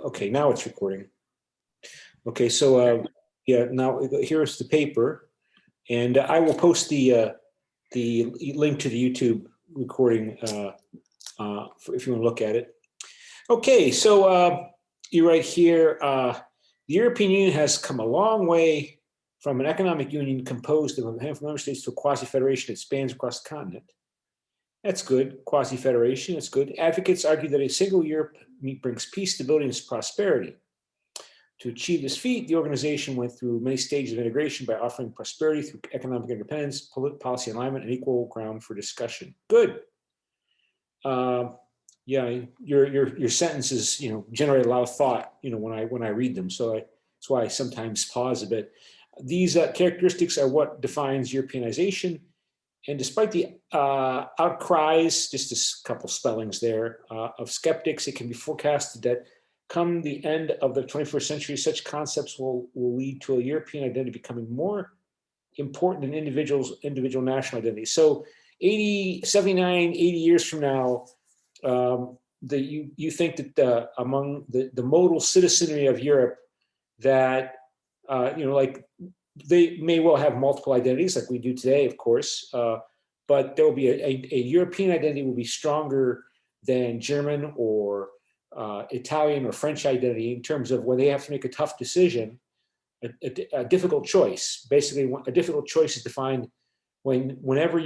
Okay, now it's recording. Okay, so yeah, now here's the paper, and I will post the link to the YouTube recording if you want to look at it. Okay, so you're right here. The European Union has come a long way from an economic union composed of a handful of member states to a quasi-federation that spans across the continent. That's good. Quasi-federation, that's good. Advocates argue that a single Europe brings peace, stability, and prosperity. To achieve this feat, the organization went through many stages of integration by offering prosperity through economic independence, policy alignment, and equal ground for discussion. Good. Yeah, your sentences, generate a lot of thought, when I read them. So that's why I sometimes pause a bit. These characteristics are what defines Europeanization. And despite the outcries, just a couple spellings there, of skeptics, it can be forecasted that come the end of the 21st century, such concepts will lead to a European identity becoming more important than individual national identity. So 79, 80 years from now, you think that among the modal citizenry of Europe, that, like they may well have multiple identities like we do today, of course, but there will be a European identity will be stronger than German or Italian or French identity in terms of when they have to make a tough decision, a difficult choice. Basically, a difficult choice is defined whatever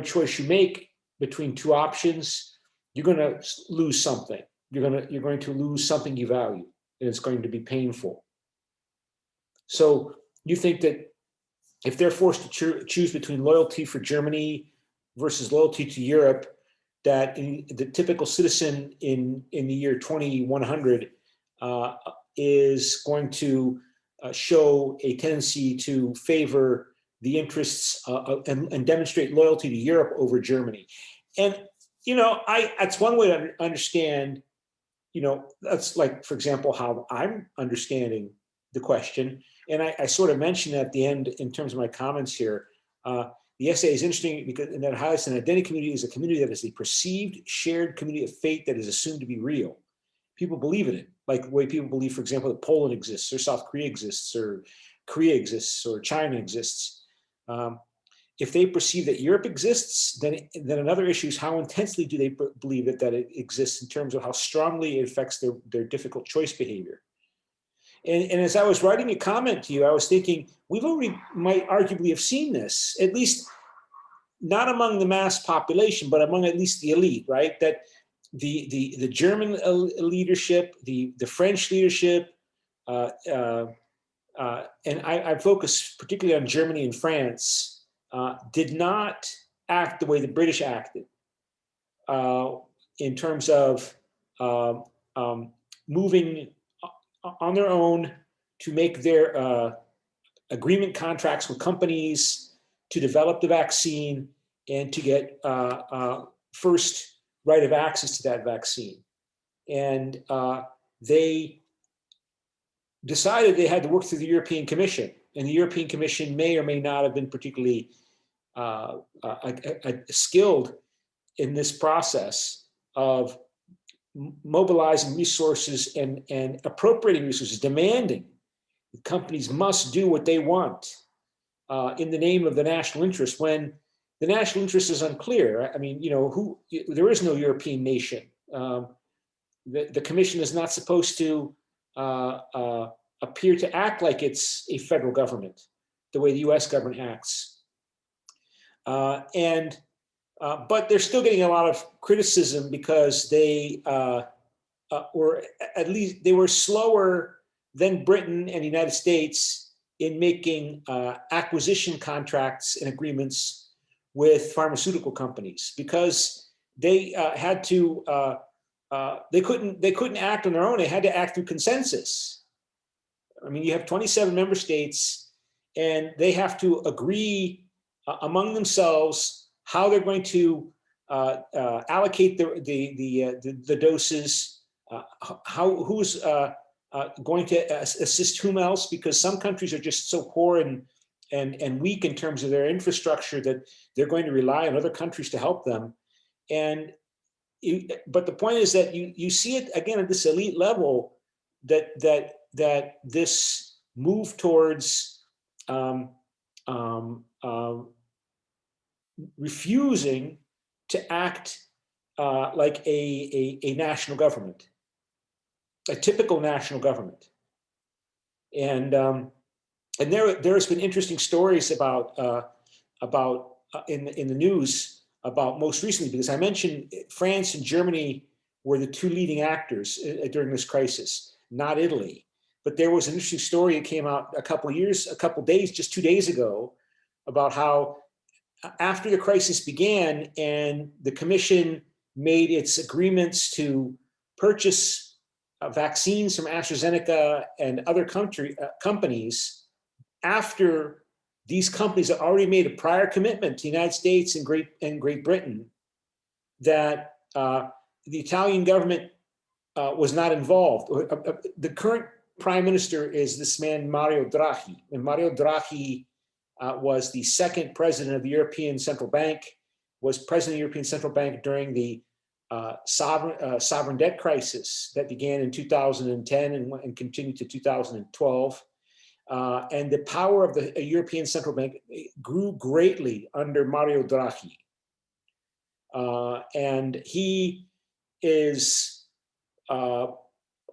choice you make between two options, you're going to lose something. You're going to lose something you value, and it's going to be painful. So you think that if they're forced to choose between loyalty for Germany versus loyalty to Europe, that the typical citizen in the year 2100 is going to show a tendency to favor the interests and demonstrate loyalty to Europe over Germany. And, that's one way to understand, that's like, for example, how I'm understanding the question. And I sort of mentioned at the end in terms of my comments here, the essay is interesting because that highlights an identity community is a community that is a perceived shared community of fate that is assumed to be real. People believe in it, like the way people believe, for example, that Poland exists or South Korea exists or Korea exists or China exists. If they perceive that Europe exists, then another issue is how intensely do they believe that it exists in terms of how strongly it affects their difficult choice behavior. And as I was writing a comment to you, I was thinking, we've already might arguably have seen this, at least not among the mass population, but among at least the elite, right? That the German leadership, the French leadership, and I focus particularly on Germany and France, did not act the way the British acted in terms of moving on their own to make their agreement contracts with companies to develop the vaccine and to get first right of access to that vaccine. And they decided they had to work through the European Commission. And the European Commission may or may not have been particularly skilled in this process of mobilizing resources and appropriating resources, demanding that companies must do what they want in the name of the national interest, when the national interest is unclear. I mean, there is no European nation. The Commission is not supposed to appear to act like it's a federal government, the way the US government acts. But they're still getting a lot of criticism because they or at least they were slower than Britain and the United States in making acquisition contracts and agreements with pharmaceutical companies, because they had to they couldn't act on their own. They had to act through consensus. I mean, you have 27 member states, and they have to agree among themselves how they're going to allocate the doses, who's going to assist whom else, because some countries are just so poor and weak in terms of their infrastructure that they're going to rely on other countries to help them. But the point is that you see it again at this elite level, that this move towards um, um, um, refusing to act like a national government, a typical national government. And there's been interesting stories about in the news about most recently, because I mentioned France and Germany were the two leading actors during this crisis, not Italy. But there was an interesting story that came out a couple days, just 2 days ago, about how after the crisis began and the Commission made its agreements to purchase vaccines from AstraZeneca and other companies, after these companies had already made a prior commitment to the United States and Great Britain, that the Italian government was not involved. The current prime minister is this man, Mario Draghi. And Mario Draghi was the second president of the European Central Bank, was president of the European Central Bank during the sovereign debt crisis that began in 2010 and continued to 2012. And the power of the European Central Bank grew greatly under Mario Draghi. And he is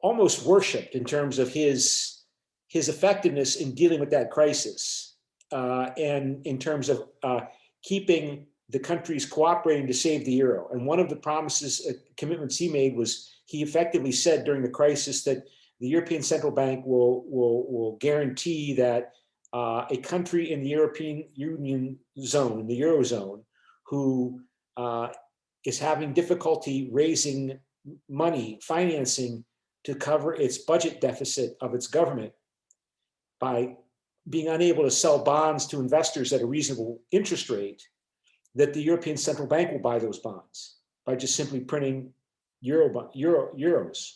almost worshipped in terms of his effectiveness in dealing with that crisis, and in terms of keeping the countries cooperating to save the euro. And one of the promises, commitments he made was, he effectively said during the crisis that the European Central Bank will guarantee that a country in the European Union zone, the Eurozone, who is having difficulty raising money, financing to cover its budget deficit of its government by being unable to sell bonds to investors at a reasonable interest rate, that the European Central Bank will buy those bonds by just simply printing euros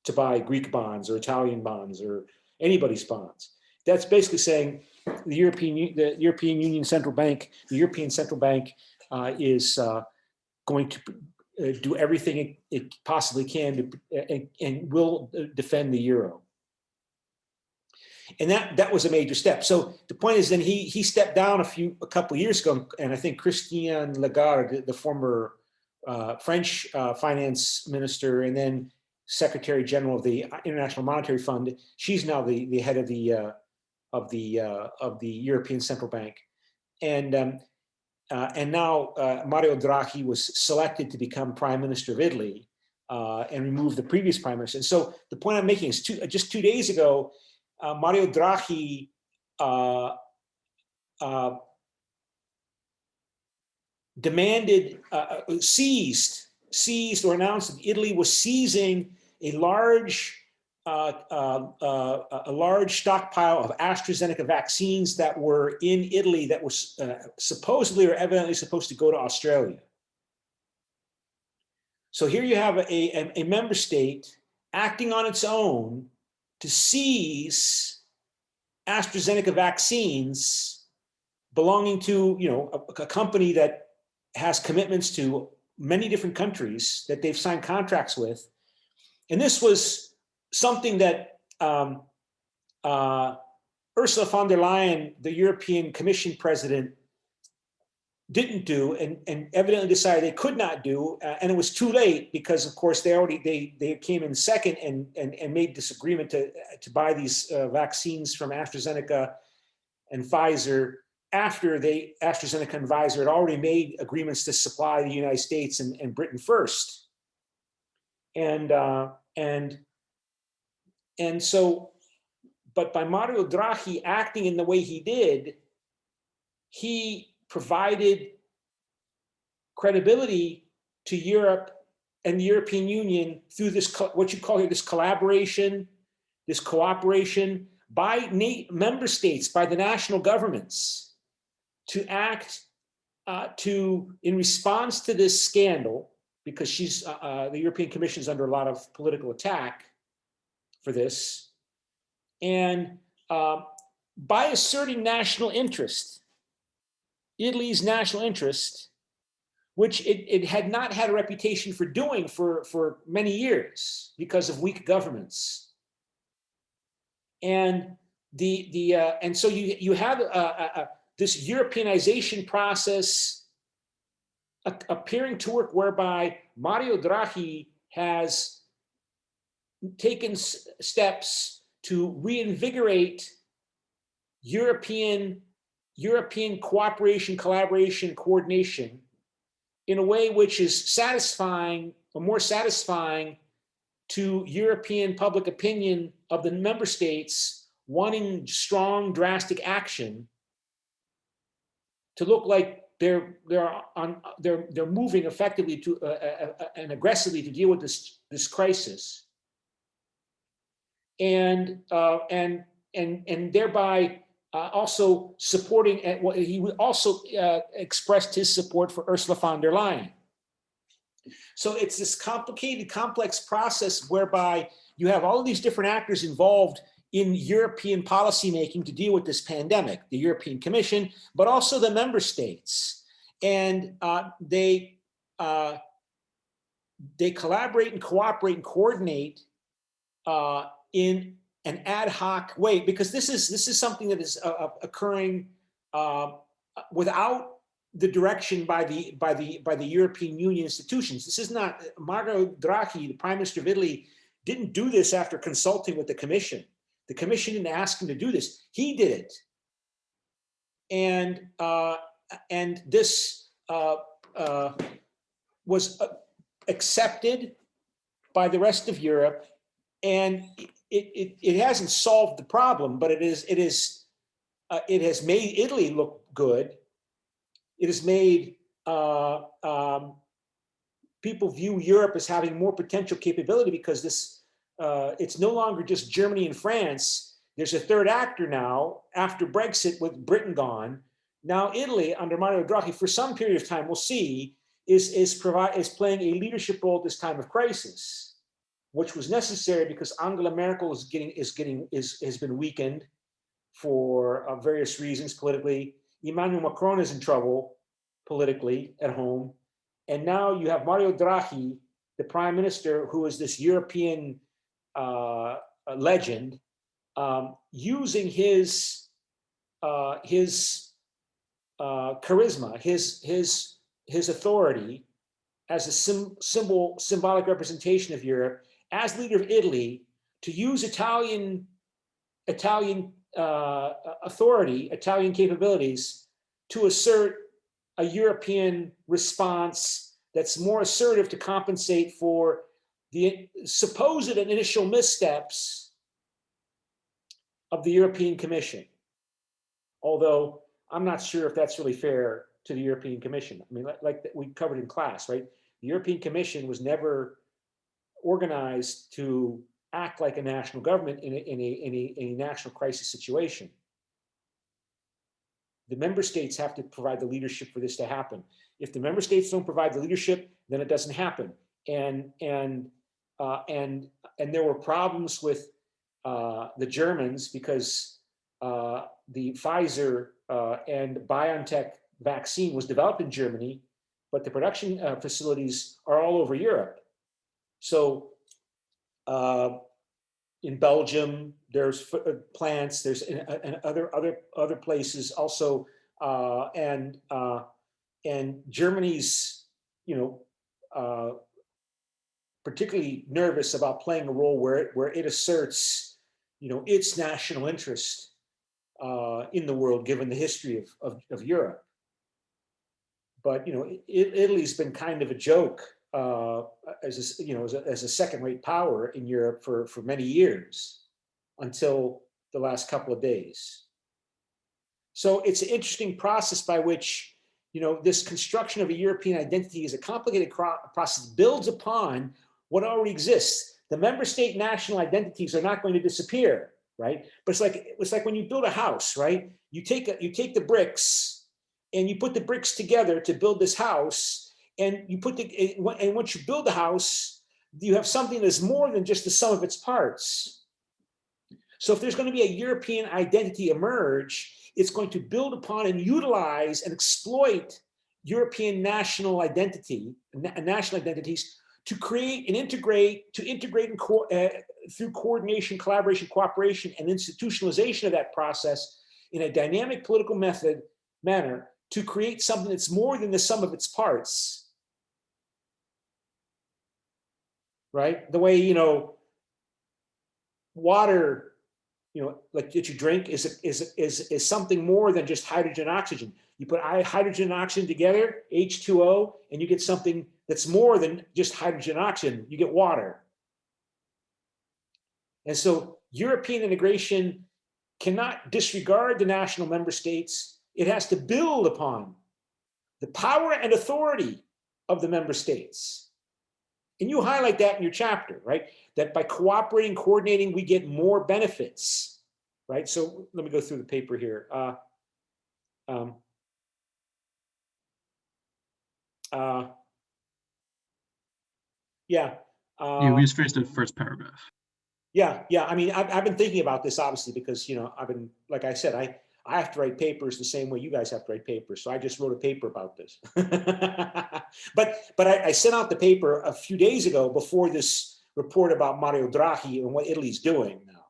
to buy Greek bonds or Italian bonds or anybody's bonds. That's basically saying the European Union Central Bank, the European Central Bank is going to do everything it possibly can to, and will defend the euro. And that was a major step. So the point is, then he stepped down a couple of years ago, and I think Christine Lagarde, the former French finance minister, and then Secretary General of the International Monetary Fund, she's now the head of the European Central Bank, and now Mario Draghi was selected to become Prime Minister of Italy and remove the previous Prime Minister. And so the point I'm making is, just 2 days ago, Mario Draghi demanded, seized or announced that Italy was seizing a large stockpile of AstraZeneca vaccines that were in Italy that was supposedly or evidently supposed to go to Australia. So here you have a member state acting on its own to seize AstraZeneca vaccines belonging to, a company that has commitments to many different countries that they've signed contracts with. And this was something that Ursula von der Leyen, the European Commission president, didn't do, and evidently decided they could not do, and it was too late, because of course they came in second and made this agreement to buy these vaccines from AstraZeneca and Pfizer after AstraZeneca and Pfizer had already made agreements to supply the United States and Britain first, and so, but by Mario Draghi acting in the way he did, he provided credibility to Europe and the European Union through this, what you call here, this collaboration, this cooperation by member states, by the national governments, to act in response to this scandal, because the European Commission is under a lot of political attack for this, and by asserting national interest, Italy's national interest, which it had not had a reputation for doing for many years because of weak governments. And and so you have this Europeanization process appearing to work, whereby Mario Draghi has taken steps to reinvigorate European cooperation, collaboration, coordination in a way which is satisfying, or more satisfying, to European public opinion of the member states wanting strong, drastic action to look like they're moving effectively to and aggressively to deal with this crisis, and thereby also supporting. He also expressed his support for Ursula von der Leyen. So it's this complicated, complex process whereby you have all of these different actors involved in European policymaking to deal with this pandemic, the European Commission, but also the member states. And they collaborate and cooperate and coordinate in an ad hoc way, because this is something that is occurring without the direction by the European Union institutions. This is not, Mario Draghi, the Prime Minister of Italy, didn't do this after consulting with the Commission. The Commission didn't ask him to do this. He did it. And this was accepted by the rest of Europe, and it hasn't solved the problem, but it has made Italy look good. It has made people view Europe as having more potential capability, because it's no longer just Germany and France. There's a third actor now after Brexit, with Britain gone. Now Italy, under Mario Draghi, for some period of time, we'll see, is playing a leadership role at this time of crisis, which was necessary because Angela Merkel has been weakened for various reasons politically. Emmanuel Macron is in trouble politically at home. And now you have Mario Draghi, the prime minister, who is this European legend, using his charisma, his authority as a symbolic representation of Europe, as leader of Italy, to use Italian authority, Italian capabilities, to assert a European response that's more assertive, to compensate for the supposed initial missteps of the European Commission. Although I'm not sure if that's really fair to the European Commission. I mean, like we covered in class, right? The European Commission was never organized to act like a national government in a national crisis situation. The member states have to provide the leadership for this to happen. If the member states don't provide the leadership, then it doesn't happen. And there were problems with the Germans, because the Pfizer and BioNTech vaccine was developed in Germany, but the production facilities are all over Europe. So in Belgium, there's plants, there's and other places also, and Germany's, particularly nervous about playing a role where it asserts, its national interest in the world, given the history of Europe. But Italy's been kind of a joke as a second-rate power in Europe for many years, until the last couple of days. So it's an interesting process by which this construction of a European identity is a complicated process, builds upon what already exists. The member state national identities are not going to disappear, right? But it's like when you build a house, right? You take the bricks and you put the bricks together to build this house, and once you build the house, you have something that's more than just the sum of its parts. So if there's going to be a European identity emerge, it's going to build upon and utilize and exploit European national national identities to create and integrate, through coordination, collaboration, cooperation, and institutionalization of that process in a dynamic political manner to create something that's more than the sum of its parts, right? The way, water, like that you drink is something more than just hydrogen and oxygen. You put hydrogen and oxygen together, H2O, and you get something that's more than just hydrogen and oxygen. You get water. And so European integration cannot disregard the national member states. It has to build upon the power and authority of the member states. And you highlight that in your chapter, right? That by cooperating, coordinating, we get more benefits, right? So let me go through the paper here. Yeah. Yeah, we just finished the first paragraph. Yeah. I mean, I've been thinking about this obviously because, I've been, like I said, I have to write papers the same way you guys have to write papers. So I just wrote a paper about this. but I sent out the paper a few days ago before this report about Mario Draghi and what Italy's doing now.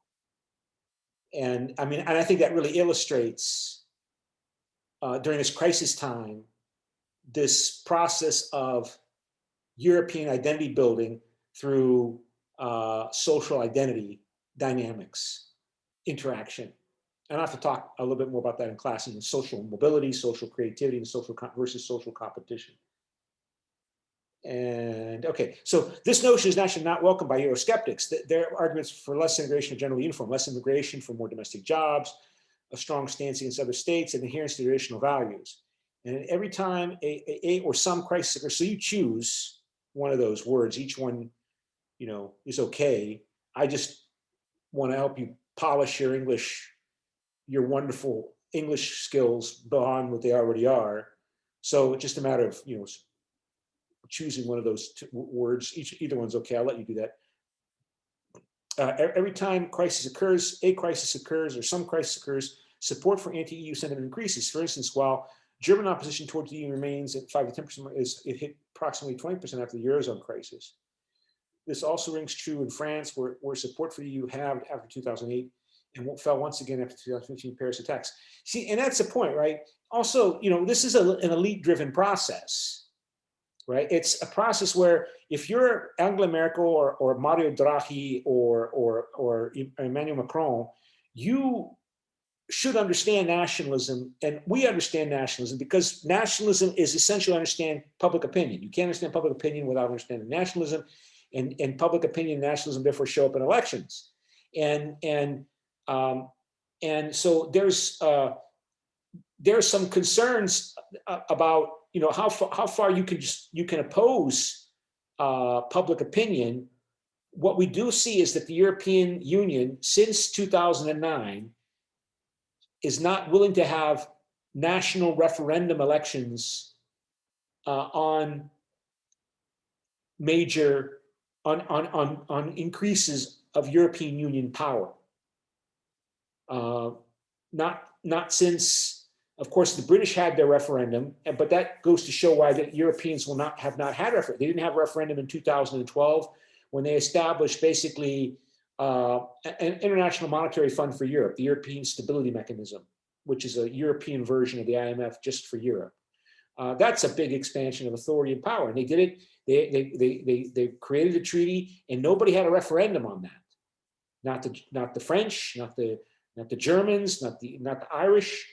And I mean, and I think that really illustrates during this crisis time, this process of European identity building through social identity dynamics, interaction. And I have to talk a little bit more about that in class, in social mobility, social creativity, and versus social competition. And okay, so this notion is actually not welcomed by Eurosceptics. There are arguments for less integration of general uniform, less immigration for more domestic jobs, a strong stance against other states, and adherence to traditional values. And every time a or some crisis occurs, so you choose one of those words, each one, is okay. I just want to help you polish your English, your wonderful English skills beyond what they already are. So it's just a matter of, choosing one of those words. Either one's okay. I'll let you do that. Every time a crisis occurs, or some crisis occurs, support for anti-EU sentiment increases. For instance, while German opposition towards the EU remains at 5 to 10%, it hit approximately 20% after the Eurozone crisis. This also rings true in France, where support for the EU halved after 2008 and fell once again after 2015 Paris attacks. See, and that's the point, right? Also, this is an elite-driven process, right? It's a process where if you're Angela Merkel or Mario Draghi or Emmanuel Macron, you should understand nationalism, and we understand nationalism because nationalism is essentially to understand public opinion. You can't understand public opinion without understanding nationalism, and public opinion and nationalism therefore show up in elections. And so there's some concerns about how far you can oppose public opinion. What we do see is that the European Union since 2009 is not willing to have national referendum elections on major on increases of European Union power. Not since, of course, the British had their referendum, but that goes to show why the Europeans have not had referendum. They didn't have a referendum in 2012 when they established basically an international monetary fund for Europe, the European Stability Mechanism, which is a European version of the IMF just for Europe. That's a big expansion of authority and power, and they did it. They created a treaty, and nobody had a referendum on that. Not the French, not the Germans, not the Irish,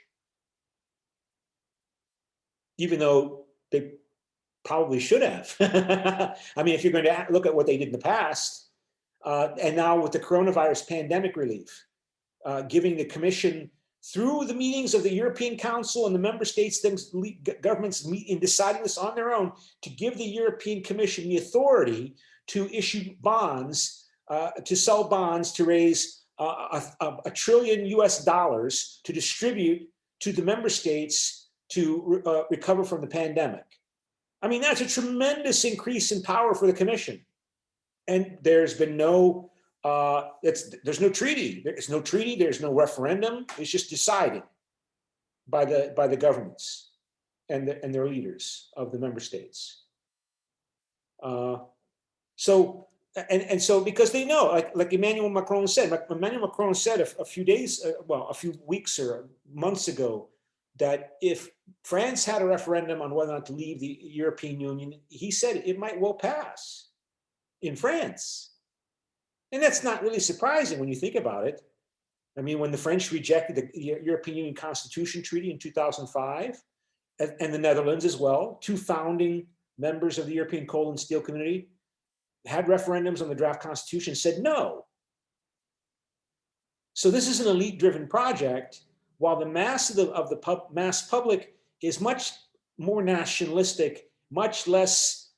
even though they probably should have. I mean, if you're going to look at what they did in the past, and now with the coronavirus pandemic relief, giving the Commission, through the meetings of the European Council and the member states, governments meet in deciding this on their own, to give the European Commission the authority to issue bonds, to sell bonds, to raise $1 trillion to distribute to the member states to recover from the pandemic. I mean, that's a tremendous increase in power for the Commission. And there's been there's no treaty. There's no treaty. There's no referendum. It's just decided by the governments. and their leaders of the member states. So because they know, like Emmanuel Macron said, a few days, well, a few weeks or months ago, that if France had a referendum on whether or not to leave the European Union, he said it might well pass in France. And that's not really surprising when you think about it. I mean, when the French rejected the European Union Constitution Treaty in 2005, and the Netherlands as well, two founding members of the European Coal and Steel Community, had referendums on the draft constitution, said no. So this is an elite-driven project, while the mass of the mass public is much more nationalistic, much less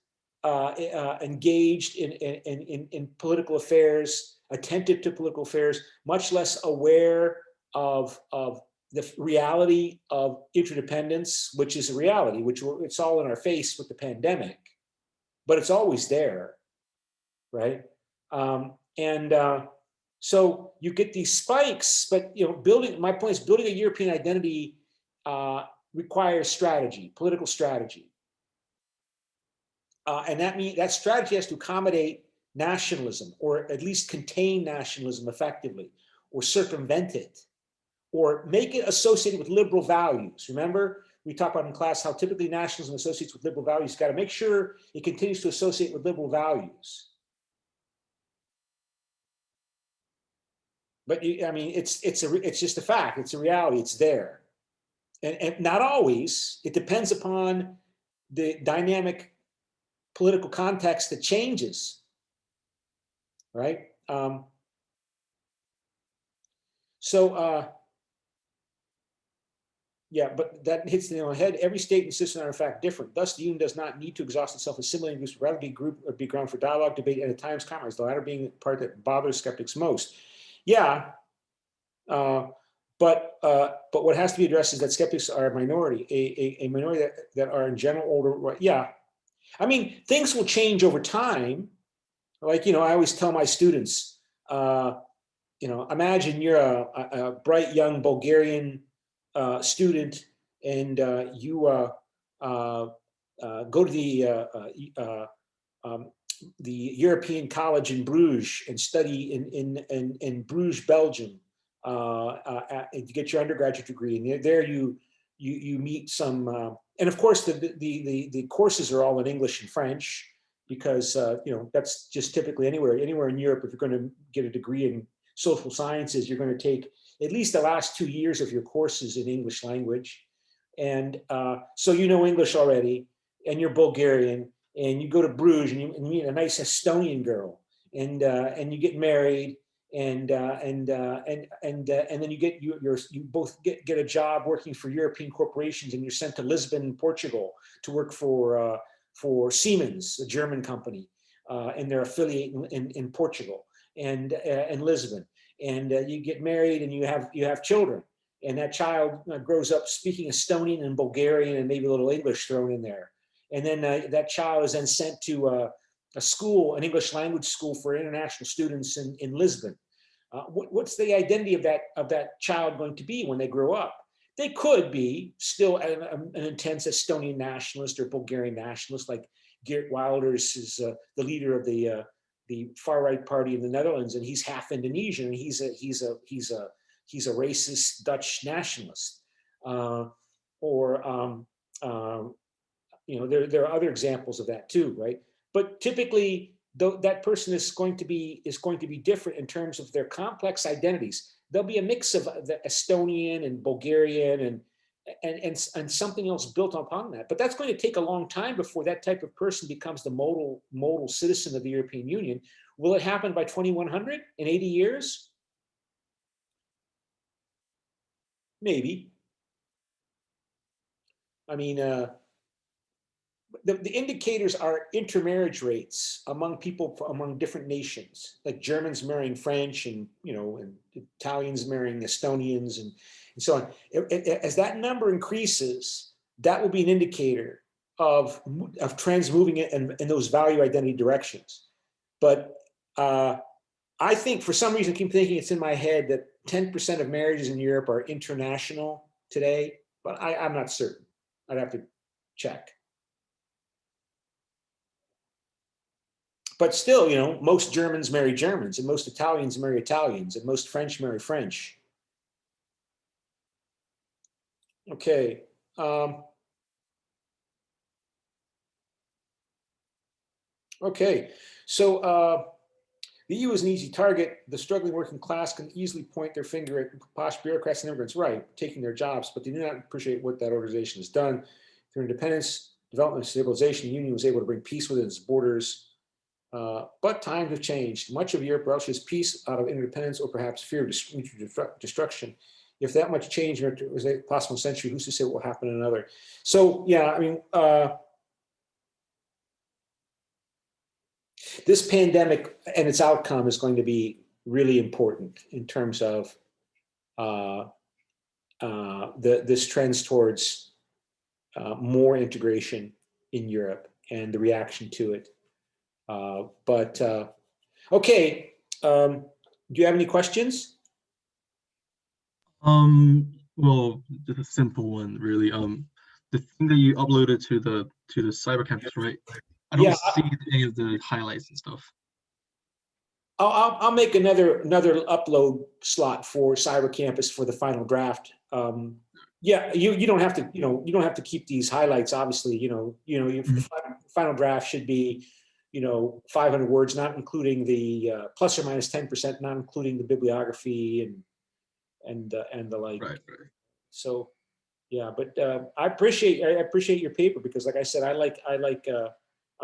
engaged in political affairs, attentive to political affairs, much less aware of the reality of interdependence, which is a reality, which it's all in our face with the pandemic, but it's always there, right? So you get these spikes, but my point is, building a European identity requires strategy, political strategy. And that strategy has to accommodate nationalism, or at least contain nationalism effectively, or circumvent it, or make it associated with liberal values. Remember, we talked about in class how typically nationalism associates with liberal values. You've got to make sure it continues to associate with liberal values. But I mean, it's just a fact. It's a reality. It's there, and not always. It depends upon the dynamic political context that changes, right? Yeah, but that hits the nail on the head. Every state and system are in fact different. Thus, the union does not need to exhaust itself assimilating groups, rather be group or be ground for dialogue, debate, and at times compromise. The latter being the part that bothers skeptics most. Yeah, but what has to be addressed is that skeptics are a minority, a minority that are in general older. Yeah, I mean, things will change over time. Like, I always tell my students, imagine you're a bright young Bulgarian student, and you go to the European College in Bruges and study in Bruges, Belgium, to get your undergraduate degree. And there you meet some, and of course the courses are all in English and French, because that's just typically anywhere in Europe. If you're going to get a degree in social sciences, you're going to take at least the last 2 years of your courses in English language. And so English already, and you're Bulgarian, and you go to Bruges, and you meet a nice Estonian girl, and you get married, and then you both get a job working for European corporations, and you're sent to Lisbon, Portugal, to work for Siemens, a German company, and their affiliate in Portugal and Lisbon. And you get married, and you have children, and that child grows up speaking Estonian and Bulgarian, and maybe a little English thrown in there. And then that child is then sent to a school, an English language school for international students in Lisbon. What's the identity of that child going to be when they grow up? They could be still an intense Estonian nationalist or Bulgarian nationalist, like Geert Wilders is the leader of the far right party in the Netherlands, and he's half Indonesian, and he's a racist Dutch nationalist. There are other examples of that too, right? But typically, that person is going to be different in terms of their complex identities. There'll be a mix of the Estonian and Bulgarian and something else built upon that. But that's going to take a long time before that type of person becomes the modal citizen of the European Union. Will it happen by 2100 in 80 years? Maybe. I mean, the indicators are intermarriage rates among people among different nations, like Germans marrying French, and and Italians marrying Estonians, and so on. As that number increases, that will be an indicator of trends moving in those value identity directions. But I think, for some reason, I keep thinking it's in my head that 10% of marriages in Europe are international today, but I'm not certain. I'd have to check. But still, you know, most Germans marry Germans, and most Italians marry Italians, and most French marry French. Okay. Okay. So the EU is an easy target. The struggling working class can easily point their finger at posh bureaucrats and immigrants, right, taking their jobs, but they do not appreciate what that organization has done. Through independence, development, and stabilization, the Union was able to bring peace within its borders. But times have changed. Much of Europe rushes peace out of interdependence or perhaps fear of destruction. If that much change was a possible century, who's to say what will happen in another? So, yeah, I mean, this pandemic and its outcome is going to be really important in terms of this trends towards more integration in Europe and the reaction to it. Okay, do you have any questions? Well, just a simple one, really. The thing that you uploaded to the cyber campus, right? I don't see any of the highlights and stuff. I'll make another upload slot for Cyber Campus for the final draft. Yeah, you don't have to, you don't have to keep these highlights. Obviously, your final draft should be, 500 words, not including the plus or minus 10%, not including the bibliography and the like. Right. So, yeah, but I appreciate your paper because, like I said, I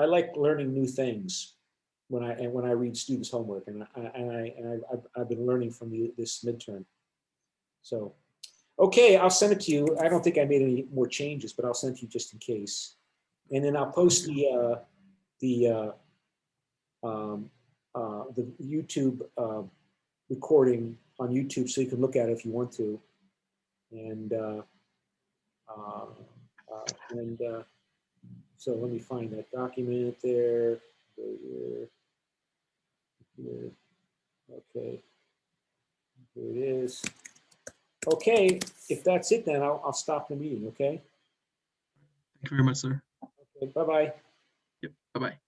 like learning new things when I read students' homework, and I've been learning from this midterm. So, okay, I'll send it to you. I don't think I made any more changes, but I'll send it to you just in case, and then I'll post the YouTube recording on YouTube so you can look at it if you want to, and so let me find that document there. Go here. Okay, here it is. Okay, if that's it, then I'll stop the meeting. Okay. Thank you very much, sir. Okay, bye-bye. Yep. Bye-bye.